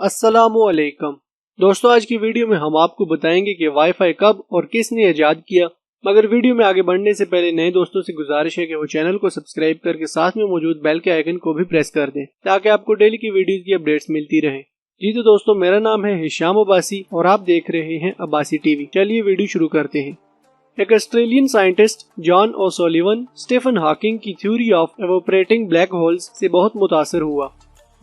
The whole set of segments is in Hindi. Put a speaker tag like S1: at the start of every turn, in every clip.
S1: अस्सलामुअलैकुम दोस्तों, आज की वीडियो में हम आपको बताएंगे कि वाईफाई कब और किसने इजाद किया। मगर वीडियो में आगे बढ़ने से पहले नए दोस्तों से गुजारिश है कि वो चैनल को सब्सक्राइब करके साथ में मौजूद बेल के आइकन को भी प्रेस कर दें ताकि आपको डेली की वीडियोस की अपडेट्स मिलती रहें। जी तो दोस्तों, मेरा नाम है हिशाम अब्बासी और आप देख रहे हैं अब्बासी टीवी। चलिए वीडियो शुरू करते हैं। एक Australian scientist John O'Sullivan Stephen Hawking की theory of evaporating black holes से बहुत मुतासर हुआ।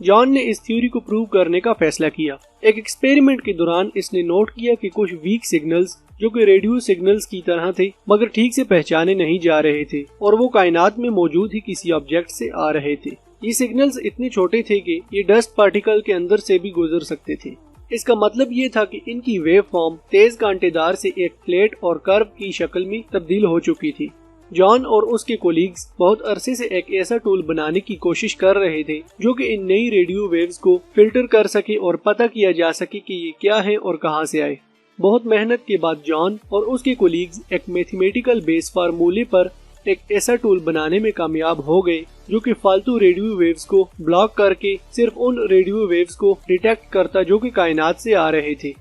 S1: जॉन ने इस थ्योरी को प्रूव करने का फैसला किया। एक एक्सपेरिमेंट के दौरान इसने नोट किया कि कुछ वीक सिग्नल्स जो कि रेडियो सिग्नल्स की तरह थे मगर ठीक से पहचाने नहीं जा रहे थे और वो कायनात में मौजूद ही किसी ऑब्जेक्ट से आ रहे थे। ये सिग्नल्स इतने छोटे थे कि ये डस्ट पार्टिकल के अंदर से भी गुजर सकते थे। इसका मतलब ये था कि इनकी वेव फॉर्म तेज कांटेदार से एक प्लेट और कर्व की शक्ल में तब्दील हो चुकी थी। जॉन और उसके कोलीग्स बहुत अरसे से एक ऐसा टूल बनाने की कोशिश कर रहे थे जो कि इन नई रेडियो वेव्स को फिल्टर कर सके और पता किया जा सके कि ये क्या है और कहां से आए। बहुत मेहनत के बाद जॉन और उसके कोलीग्स एक मैथमेटिकल बेस फार्मूले पर एक ऐसा टूल बनाने में कामयाब हो गए जो कि फालतू रेडियो वेव्स को ब्लॉक करके सिर्फ उन रेडियो वेव्स को डिटेक्ट करता जो कि कायनात से आ रहे थे।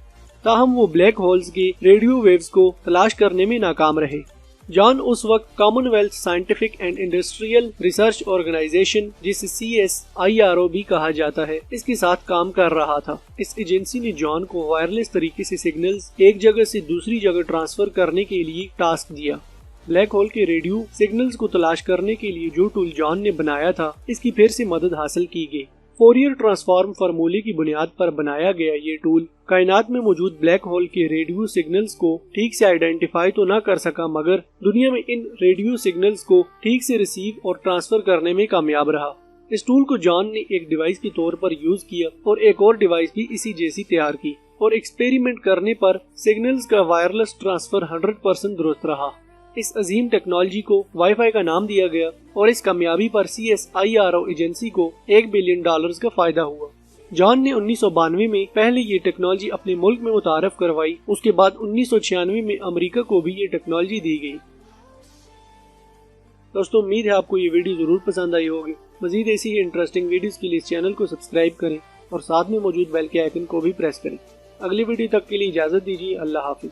S1: ताहम वो ब्लैक होल्स के रेडियो वेव्स को तलाश करने में नाकाम रहे। जॉन उस वक्त commonwealth scientific and industrial research organisation, जिसे CSIRO भी कहा जाता है, इसके साथ काम कर रहा था। इस एजेंसी ने जॉन को वायरलेस तरीके से सिग्नल्स एक जगह से दूसरी जगह ट्रांसफर करने के लिए टास्क दिया। ब्लैक होल के रेडियो सिग्नल्स को तलाश करने के लिए जो टूल जॉन ने बनाया था, इसकी फिर से मदद हासिल की गई। फोरियर ट्रांसफॉर्म फार्मूले की बुनियाद पर बनाया गया ये टूल कायनात में मौजूद ब्लैक होल के रेडियो सिग्नल्स को ठीक से आइडेंटिफाई तो न कर सका मगर दुनिया में इन रेडियो सिग्नल्स को ठीक से रिसीव और ट्रांसफर करने में कामयाब रहा। इस टूल को जॉन ने एक डिवाइस के तौर पर यूज किया और एक और डिवाइस भी इसी जैसी तैयार की और एक्सपेरिमेंट करने पर सिग्नल्स का वायरलेस ट्रांसफर 100% दुरुस्त रहा। इस अजीम टेक्नोलॉजी को वाईफाई का नाम दिया गया और इस कामयाबी पर CSIRO एजेंसी को $1 बिलियन का फायदा हुआ। जॉन ने 1992 में पहले ये टेक्नोलॉजी अपने मुल्क में मुतारफ करवाई। उसके बाद 1996 में अमेरिका को भी ये टेक्नोलॉजी दी गई। दोस्तों, उम्मीद है आपको ये वीडियो जरूर पसंद आई होगी। मजीद ऐसी ही इंटरेस्टिंग वीडियोस के लिए इस चैनल को सब्सक्राइब करें और साथ में मौजूद बेल के आइकन को भी प्रेस करें। अगली वीडियो तक के लिए इजाजत दीजिए। अल्लाह हाफिज।